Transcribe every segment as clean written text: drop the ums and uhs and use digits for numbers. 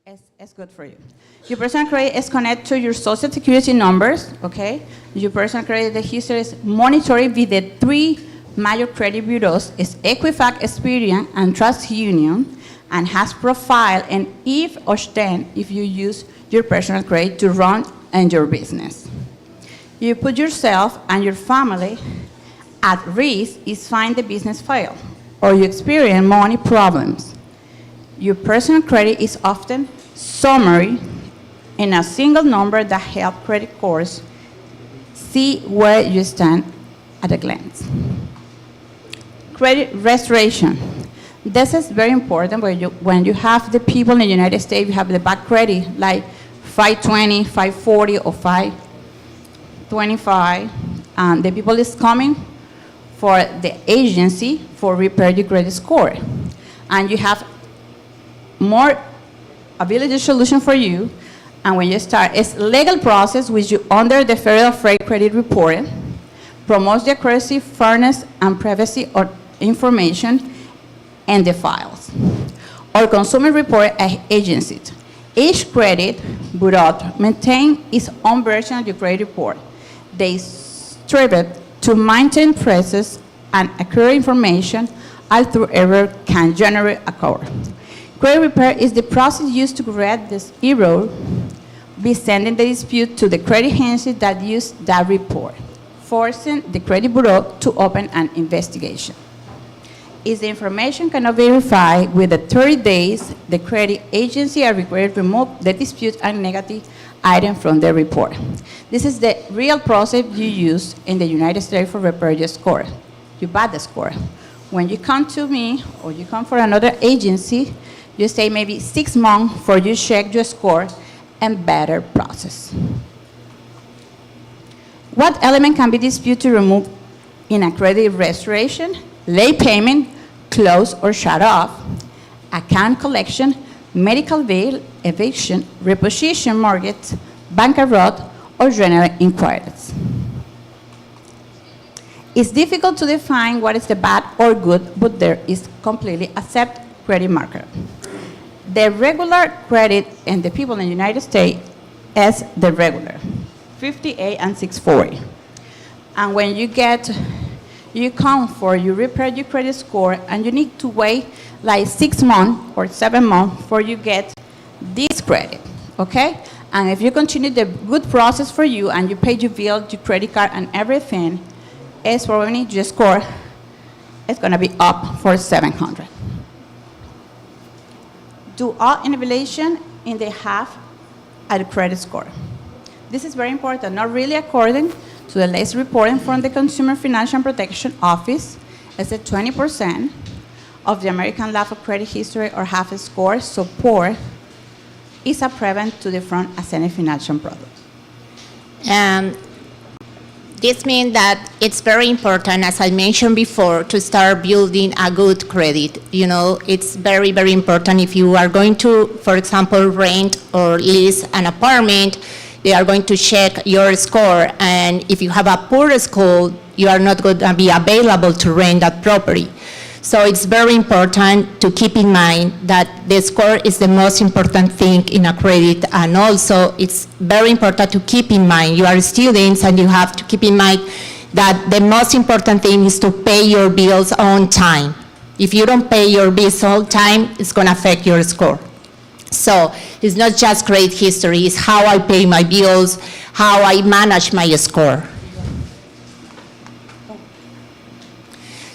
It's good for you. Your personal credit is connected to your social security numbers, okay? Your personal credit history is monitored with the three major credit bureaus, is Equifax, Experian, and Trust Union, and has profile and if or then if you use your personal credit to run and your business. You put yourself and your family at risk is find the business fail or you experience money problems. Your personal credit is often summary in a single number that help credit scores see where you stand at a glance. Credit restoration. This is very important when you have the people in the United States, you have the bad credit, like 520, 540, or 525. The people is coming for the agency for repair your credit score. And you have more ability solution for you. And when you start, it's legal process which you under the Federal Fair Credit Report, promotes the accuracy, fairness, and privacy of information and the files. Or consumer report agency. Each credit bureau maintains its own version of the credit report. They strive to maintain precise and accurate information, although error can generate occur. Credit repair is the process used to correct this error by sending the dispute to the credit agency that used that report, forcing the credit bureau to open an investigation. If the information cannot be verified within 30 days, the credit agency are required to remove the dispute and negative item from the report. This is the real process you use in the United States for repair your score. You buy the score. When you come to me or you come for another agency, you stay maybe 6 months for you check your score and better process. What element can be disputed to remove in a credit restoration? Late payment, close or shut off, account collection, medical bill, eviction, repossession mortgage, bankruptcy, or general inquiries. It's difficult to define what is the bad or good, but there is completely accept credit marker. The regular credit in the people in the United States is the regular, 58 and 640. And when you come for, you repair your credit score, and you need to wait like 6 months or 7 months for you get this credit, okay? And if you continue the good process for you and you pay your bill, your credit card, and everything, it's probably your score is gonna be up for 700. Do all innovation in the half at a credit score. This is very important, not really according to the latest reporting from the Consumer Financial Protection Office, is that 20% of the American life of credit history or half score support is a prevent to the front as any financial product. This means that it's very important, as I mentioned before, to start building a good credit. You know, it's very, very important if you are going to, for example, rent or lease an apartment, they are going to check your score, and if you have a poor score, you are not going to be available to rent that property. So it's very important to keep in mind that the score is the most important thing in a credit, and also it's very important to keep in mind you are students and you have to keep in mind that the most important thing is to pay your bills on time. If you don't pay your bills on time, it's going to affect your score. So it's not just credit history, it's how I pay my bills, how I manage my score.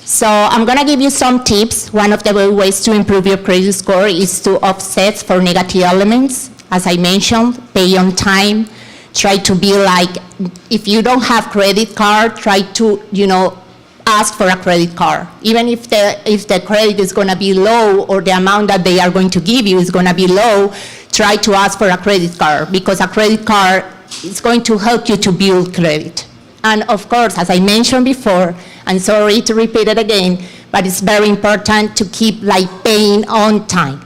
So I'm going to give you some tips. One of the ways to improve your credit score is to offset for negative elements. As I mentioned, pay on time. Try to be like, if you don't have credit card, try to, ask for a credit card. Even if the credit is going to be low or the amount that they are going to give you is going to be low, try to ask for a credit card, because a credit card is going to help you to build credit. And of course, as I mentioned before, I'm sorry to repeat it again, but it's very important to keep paying on time.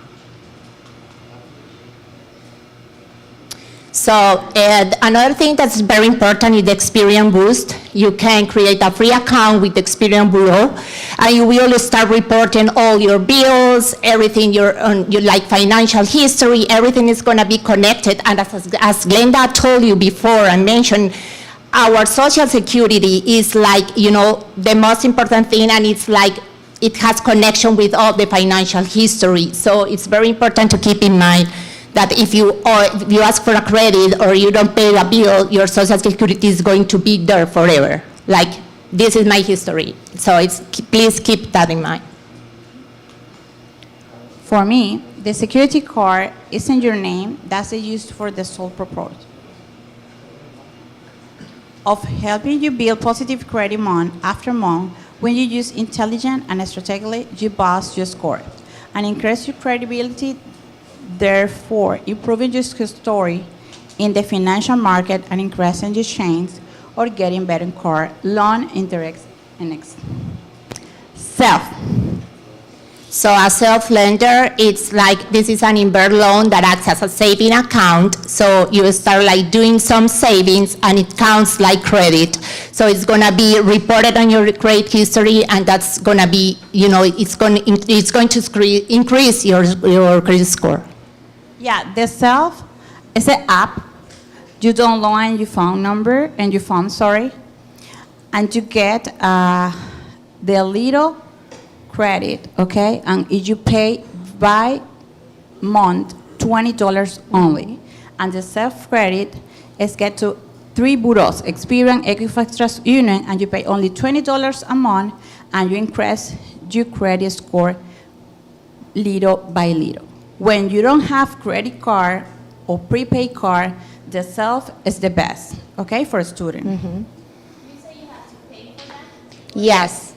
So So another thing that's very important is the Experience Boost. You can create a free account with the Experience Bureau, and you will start reporting all your bills, everything, your like financial history, everything is going to be connected. And as Glenda told you before and mentioned, our Social Security is like, the most important thing, and it's like it has connection with all the financial history. So it's very important to keep in mind that if you ask for a credit or you don't pay a bill, your Social Security is going to be there forever. Like, this is my history. So please keep that in mind. For me, the security card is in your name. That's used for the sole purpose of helping you build positive credit month after month. When you use intelligent and strategically, you boost your score and increase your credibility, therefore improving your story in the financial market and increasing your chance or getting better car loan interest and next. Self. So a self-lender, it's like this is an invert loan that acts as a saving account. So you start like doing some savings and it counts like credit. So it's going to be reported on your credit history, and that's going to be, it's going to increase your credit score. Yeah, the Self is an app. You download and your phone number and your phone, and you get the little credit, okay? And if you pay by month $20 only, and the Self credit is get to 3 bureaus, Experian, Equifax, Trust Union, and you pay only $20 a month, and you increase your credit score little by little. When you don't have credit card or prepaid card, the Self is the best, okay, for a student. Mm-hmm. You say you have to pay for that? Yes.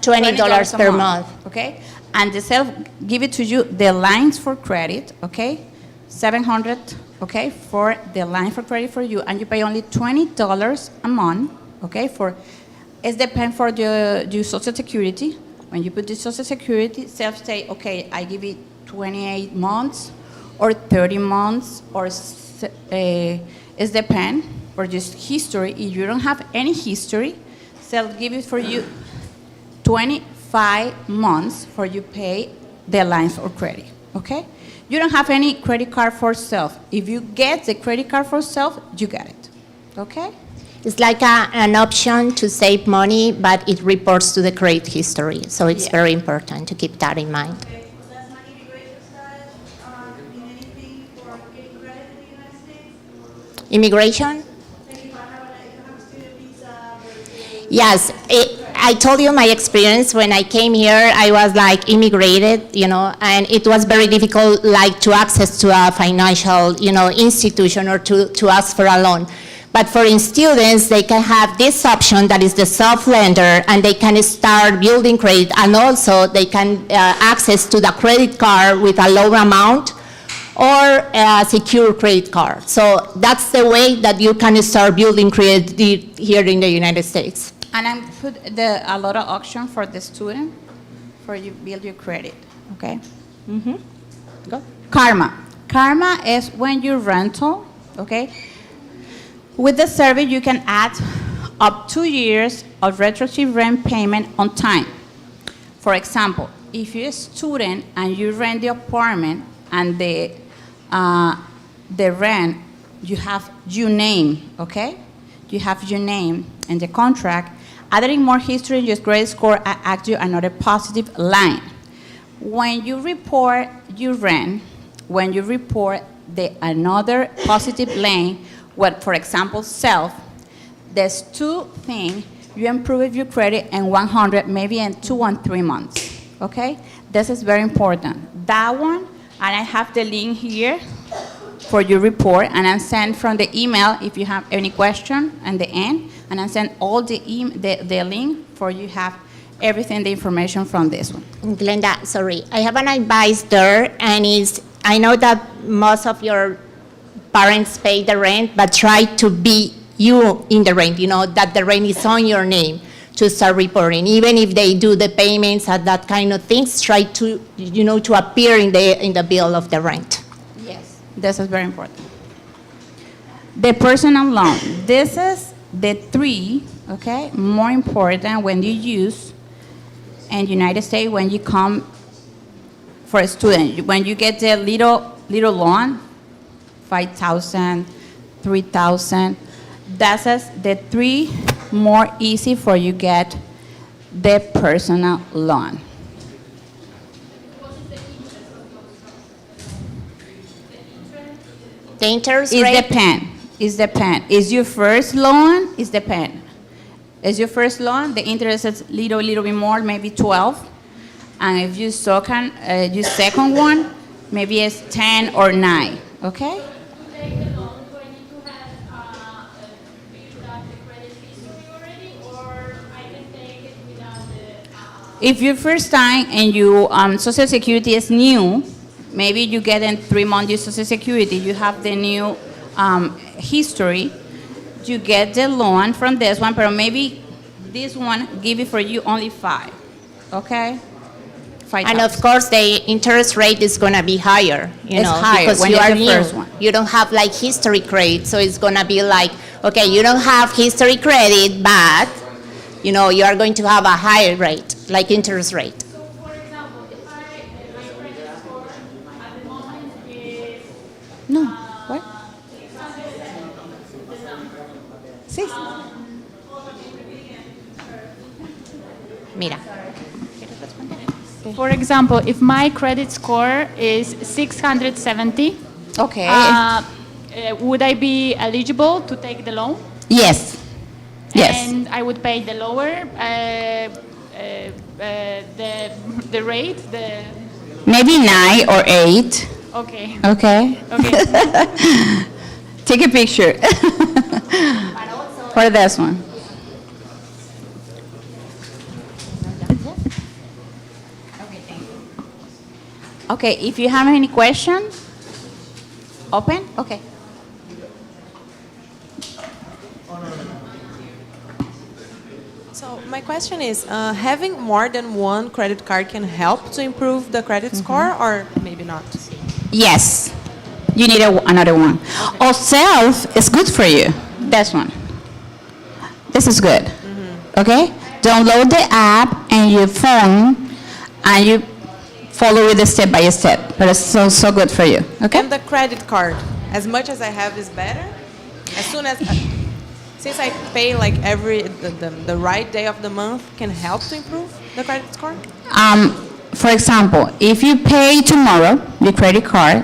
$20 per month. Okay, and the Self give it to you the lines for credit, okay, $700, okay, for the line for credit for you, and you pay only $20 a month, okay, it depends for your Social Security. When you put the Social Security, Self say, okay, I give it 28 months or 30 months, or it depends for just history. If you don't have any history, Self give it for you 25 months for you pay the lines for credit, okay? You don't have any credit card for Self. If you get the credit card for Self, you get it, okay? It's like an option to save money, but it reports to the credit history. So it's very important to keep that in mind. Okay, so that's not immigration status, mean anything for getting credit in the United States? Immigration? Like if you have a student visa versus... Yes, I told you my experience. When I came here, I was like immigrated, and it was very difficult like to access to a financial, institution or to ask for a loan. But for students, they can have this option that is the self-lender, and they can start building credit, and also they can access to the credit card with a low amount or a secure credit card. So that's the way that you can start building credit here in the United States. And I put a lot of option for the student for you build your credit, okay? Mm-hmm. Go. Karma. Karma is when you rental, okay? With the survey, you can add up 2 years of retroactive rent payment on time. For example, if you're a student and you rent the apartment and the rent, you have your name, okay? You have your name in the contract. Adding more history in your credit score adds you another positive line. When you report your rent, when you report another positive line, what, for example, Self, there's 2 things. You improve your credit in 100, maybe in 2 and 3 months, okay? This is very important. That one, and I have the link here for your report, and I send from the email if you have any question at the end, and I send all the link for you have everything, the information from this one. Glenda, sorry, I have an advice there, and I know that most of your parents pay the rent, but try to be you in the rent, that the rent is on your name to start reporting. Even if they do the payments and that kind of things, try to, to appear in the bill of the rent. Yes, this is very important. The personal loan. This is the three, okay, more important when you use in the United States when you come for a student. When you get the little loan, 5,000, 3,000, that's the three more easy for you get the personal loan. The interest It rate? depends. It depends. Is your first loan? It depends. Is your first loan? The interest is little bit more, maybe 12. And if you your second one, maybe it's 10 or 9. Okay? Take the loan, do I need to have built up the credit history already, or I can take it without the? If your first time and you Social Security is new, maybe you get in 3 months your Social Security, you have the new history, you get the loan from this one, but maybe this one give it for you only 5. Okay? 5,000. And of course, the interest rate is gonna be higher, you It's know, higher because when you it's are the new. first one. You don't have like history credit, so it's gonna be like, okay, you don't have history credit, but, you know, you are going to have a higher rate, like interest rate. So, for example, if my credit score at the moment is No. What? 670, Six. Mira. for example, if my credit score is 670, Okay. would I be eligible to take the loan? Yes. Yes. And I would pay the lower, the rate, Maybe 9 or 8. okay, Okay. okay. Take a picture for this one. Okay, if you have any question, open? Okay. So my question is, having more than one credit card can help to improve the credit score, or maybe not? Yes, you need another one. Or self is good for you. This one. This is good. Okay? Download the app and your phone, and you follow it step by step. But it's so good for you. Okay? And the credit card, as much as I have is better? As soon as, since I pay like the right day of the month, can help to improve the credit score? For example, if you pay tomorrow your credit card,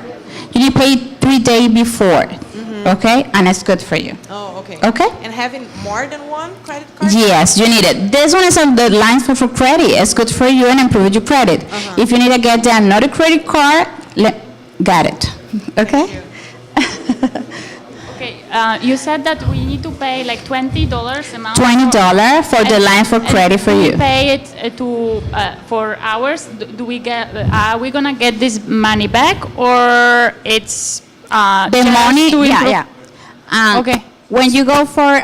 you need to pay 3 days before. Okay? And it's good for you. Oh, okay. Okay. And having more than one credit card? Yes, you need it. This one is on the line for credit. It's good for you and improve your credit. If you need to get another credit card, got it. Okay? Okay, you said that we need to pay like $20 amount. $20 for the line for credit for We you. pay it for hours. Do we get? Are we gonna get this money back, or it's The just money, to improve? yeah. Okay. When you go for,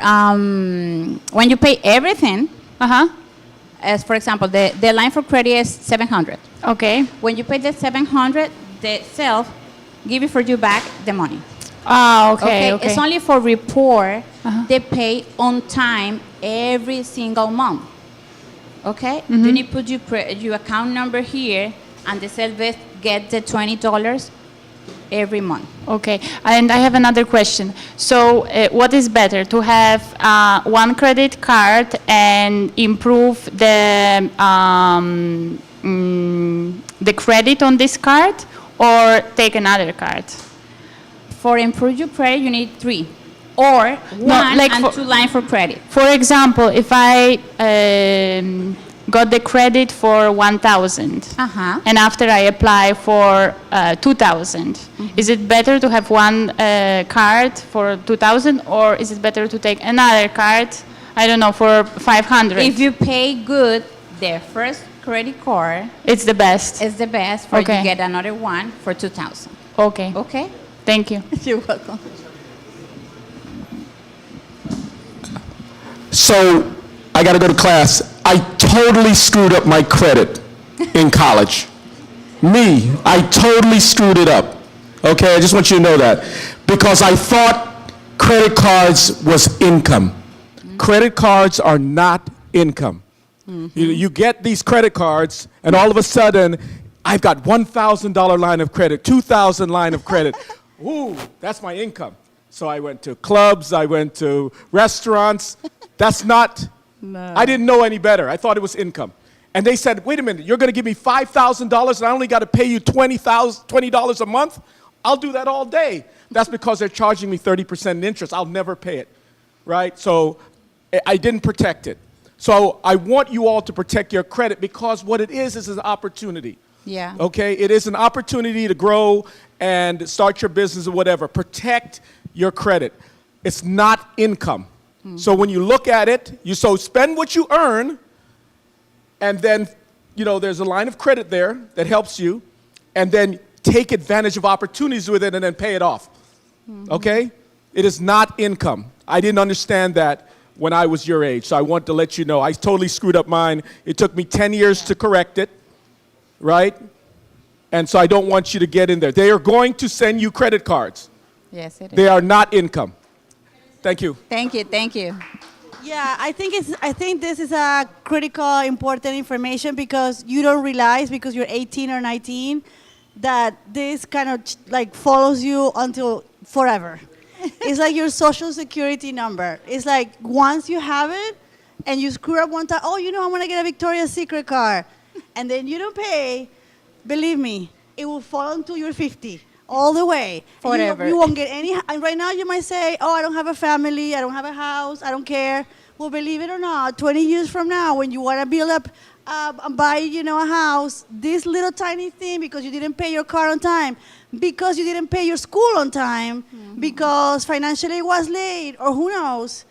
when you pay everything, as for example, the line for credit is 700. Okay. When you pay the 700, the self give it for you back the money. Ah, okay. Okay. It's only for report. Uh-huh. They pay on time every single month. Okay? Mm-hmm. You need to put your account number here, and the self get the $20 every month. Okay, and I have another question. So, what is better, to have one credit card and improve the credit on this card, or take another card? For improve your credit, you need 3. Or one like and for- 2 line for credit. For example, if I got the credit for 1,000, Uh-huh. and after I apply for 2,000, is it better to have one card for 2,000, or is it better to take another card, I don't know, for 500? If you pay good, the first credit card It's the best. is the best for Okay. you get another one for 2,000. Okay, Okay? thank you. You're welcome. So I got to go to class. I totally screwed up my credit in college. Me, I totally screwed it up. Okay, I just want you to know that. Because I thought credit cards was income. Credit cards are not income. You get these credit cards, and all of a sudden, I've got $1,000 line of credit, $2,000 line of credit. Ooh, that's my income. So I went to clubs, I went to restaurants. That's not, I didn't know any better. I thought it was income. And they said, wait a minute, you're going to give me $5,000 and I only got to pay you $20 a month? I'll do that all day. That's because they're charging me 30% in interest. I'll never pay it, right? So I didn't protect it. So I want you all to protect your credit because what it is an opportunity. Yeah. Okay? It is an opportunity to grow and start your business or whatever. Protect your credit. It's not income. So when you look at it, you spend what you earn, and then, there's a line of credit there that helps you, and then take advantage of opportunities with it and then pay it off. Okay? It is not income. I didn't understand that when I was your age, so I want to let you know. I totally screwed up mine. It took me 10 years to correct it, right? And so I don't want you to get in there. They are going to send you credit cards. Yes, it is. They are not income. Thank you. Thank you, thank you. Yeah, I think this is a critical, important information because you don't realize because you're 18 or 19 that this kind of like follows you until forever. It's like your social security number. It's like once you have it and you screw up one time, oh, I'm going to get a Victoria's Secret card. And then you don't pay, believe me, it will fall until you're 50, all the way. Forever. You won't get any, and right now you might say, oh, I don't have a family, I don't have a house, I don't care. Well, believe it or not, 20 years from now, when you want to build up and buy, a house, this little tiny thing because you didn't pay your car on time, because you didn't pay your school on time, because financially it was late, or who knows,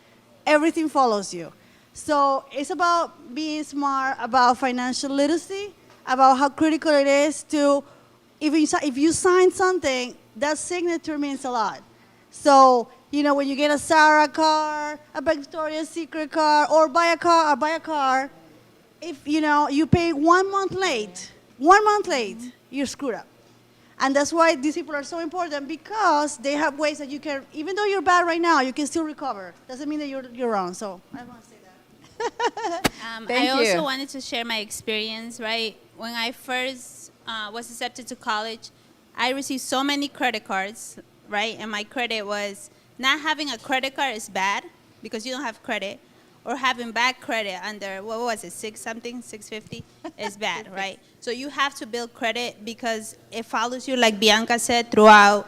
everything follows you. So it's about being smart about financial literacy, about how critical it is to, if you sign something, that signature means a lot. So, when you get a Sarah car, a Victoria's Secret car, or buy a car, if, you pay 1 month late, you're screwed up. And that's why these people are so important because they have ways that you can, even though you're bad right now, you can still recover. Doesn't mean that you're wrong. So I want to say that. Thank I you. also wanted to share my experience, right? When I first was accepted to college, I received so many credit cards, right? And my credit was, not having a credit card is bad because you don't have credit, or having bad credit under, what was it, 650 is bad, right? So you have to build credit because it follows you, like Bianca said, throughout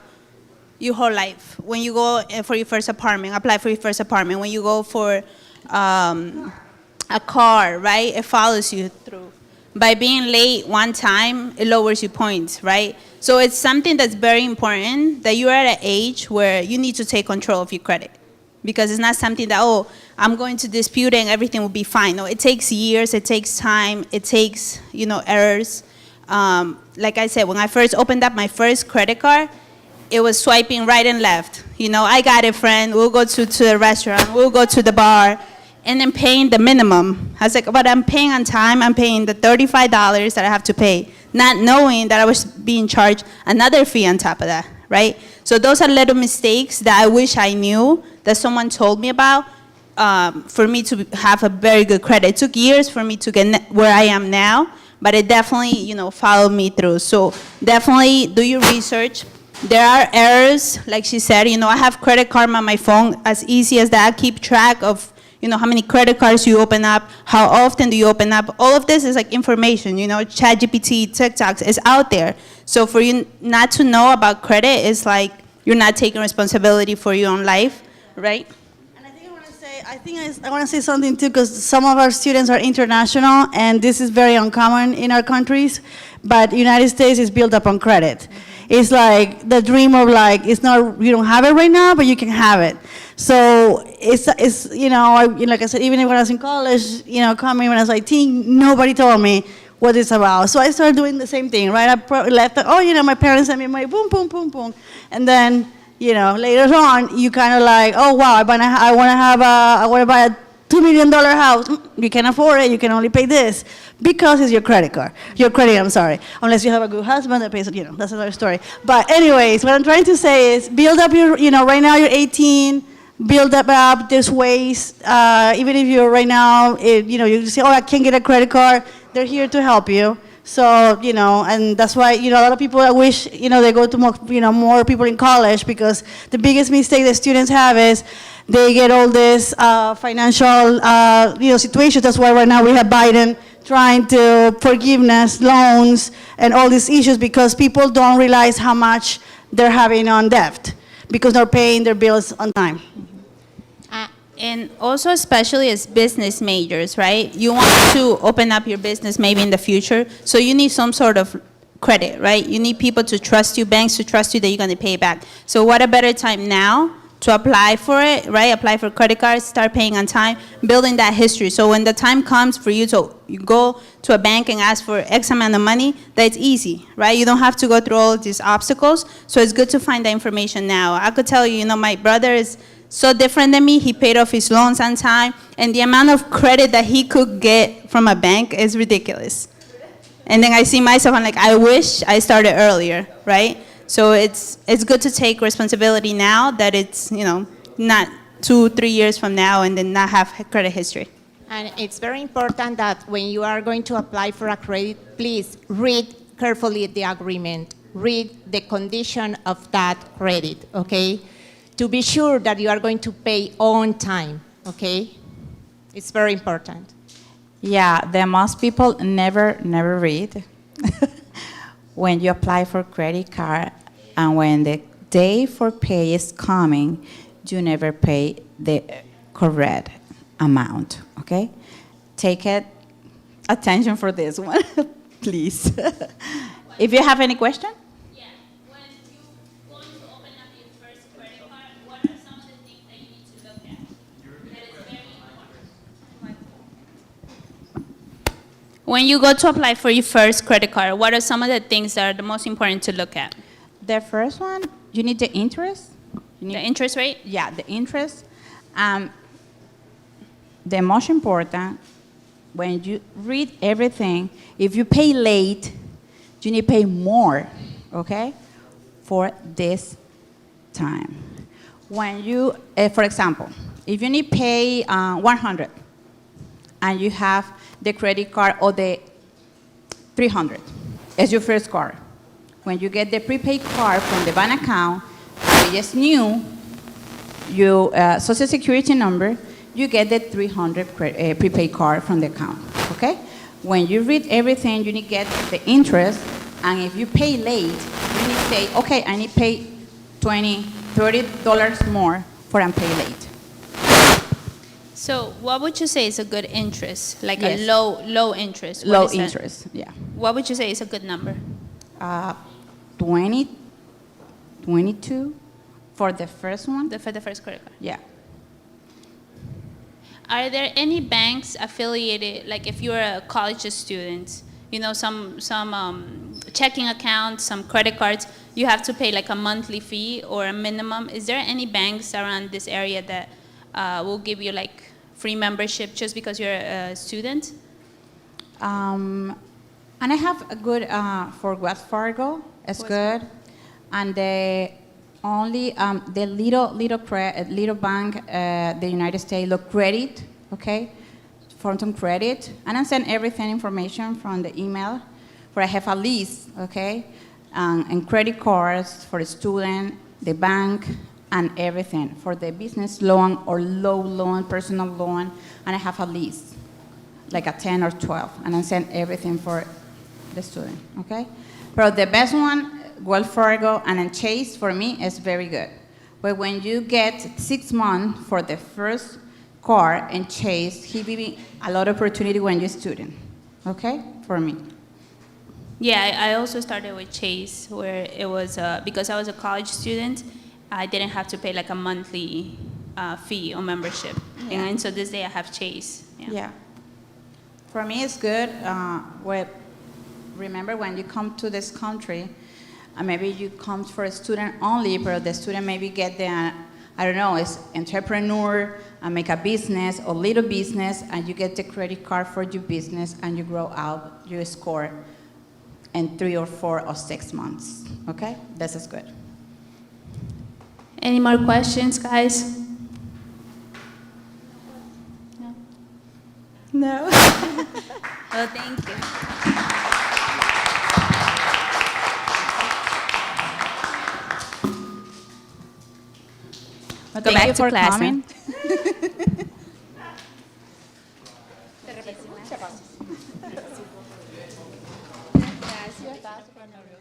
your whole life. When you go for your first apartment, apply for your first apartment. When you go for a car, right, it follows you through. By being late one time, it lowers your points, right? So it's something that's very important that you're at an age where you need to take control of your credit. Because it's not something that, oh, I'm going to dispute it and everything will be fine. No, it takes years, it takes time, it takes, errors. Like I said, when I first opened up my first credit card, it was swiping right and left. I got it, friend, we'll go to the restaurant, we'll go to the bar, and then paying the minimum. I was like, but I'm paying on time, I'm paying the $35 that I have to pay, not knowing that I was being charged another fee on top of that, right? So those are little mistakes that I wish I knew, that someone told me about, for me to have a very good credit. It took years for me to get where I am now, but it definitely, followed me through. So definitely do your research. There are errors, like she said, I have Credit Karma on my phone, as easy as that. I keep track of, how many credit cards you open up, how often do you open up. All of this is like information, ChatGPT, TikToks is out there. So for you not to know about credit is like you're not taking responsibility for your own life, right? And I want to say something too, because some of our students are international, and this is very uncommon in our countries. But United States is built up on credit. It's like the dream of like, it's not, you don't have it right now, but you can have it. So it's like I said, even when I was in college, coming when I was 18, nobody told me what it's about. So I started doing the same thing, right? I left, my parents sent me money, boom, boom, boom, boom. And then, later on, you kind of like, oh, wow, I want to buy a $2 million house, you can't afford it, you can only pay this because it's your credit card. Your credit, I'm sorry. Unless you have a good husband that pays, that's another story. But anyways, what I'm trying to say is build up your, right now you're 18, build up this ways. Even if you're right now, you say, oh, I can't get a credit card, they're here to help you. So, and that's why, a lot of people, I wish, they go to more people in college, because the biggest mistake that students have is they get all this financial, situations. That's why right now we have Biden trying to forgiveness, loans, and all these issues, because people don't realize how much they're having on debt because they're paying their bills on time. And also, especially as business majors, right? You want to open up your business maybe in the future, so you need some sort of credit, right? You need people to trust you, banks to trust you that you're going to pay back. So what a better time now to apply for it, right? Apply for credit cards, start paying on time, building that history. So when the time comes for you to go to a bank and ask for X amount of money, that's easy, right? You don't have to go through all of these obstacles. So it's good to find that information now. I could tell you, my brother is so different than me. He paid off his loans on time, and the amount of credit that he could get from a bank is ridiculous. And then I see myself, I'm like, I wish I started earlier, right? So it's good to take responsibility now that it's, not 2-3 years from now and then not have credit history. And it's very important that when you are going to apply for a credit, please read carefully the agreement. Read the condition of that credit, okay? To be sure that you are going to pay on time, okay? It's very important. Yeah, the most people never read when you apply for credit card, and when the day for pay is coming, you never pay the correct amount, okay? Take it, attention for this one, please. If you have any question? Yeah, when you want to open up your first credit card, what are some of the things that you need to look at? That is very important. When you go to apply for your first credit card, what are some of the things that are the most important to look at? The first one, you need the interest. The interest rate? Yeah, the interest. The most important, when you read everything, if you pay late, you need to pay more, okay, for this time. When you, for example, if you need to pay 100 and you have the credit card or the 300 as your first card, when you get the prepaid card from the bank account, you just knew your social security number, you get the 300 prepaid card from the account, okay? When you read everything, you need to get the interest, and if you pay late, you need to say, okay, I need to pay $20, $30 more for I'm pay late. So what would you say is a good interest? Like Yes. a low interest? What Low is that? interest, yeah. What would you say is a good number? 20, 22 for the first one. For the first credit card? Yeah. Are there any banks affiliated, like if you're a college student, some checking accounts, some credit cards, you have to pay like a monthly fee or a minimum. Is there any banks around this area that will give you like free membership just because you're a student? And I have a good for Wells Fargo. It's good, and the only the little bank, the United States, look credit, okay, Fountain Credit, and I send everything information from the email, where I have a list, okay, and credit cards for the student, the bank, and everything for the business loan or low loan, personal loan, and I have a list, like a 10 or 12, and I send everything for the student, okay? But the best one, Wells Fargo and then Chase, for me, is very good. But when you get 6 months for the first card and Chase, he give me a lot of opportunity when you're a student, okay, for me. Yeah, I also started with Chase, where it was, because I was a college student, I didn't have to pay like a monthly fee or membership. Yeah. And so this day I have Chase. Yeah. For me, it's good. Remember, when you come to this country, maybe you come for a student only, but the student maybe get a I don't know, is entrepreneur and make a business or little business, and you get the credit card for your business, and you grow out your score in 3 or 4 or 6 months. Okay, this is good. Any more questions, guys? No. Well, thank you. Well, Go thank back you to for class, coming. Gracias.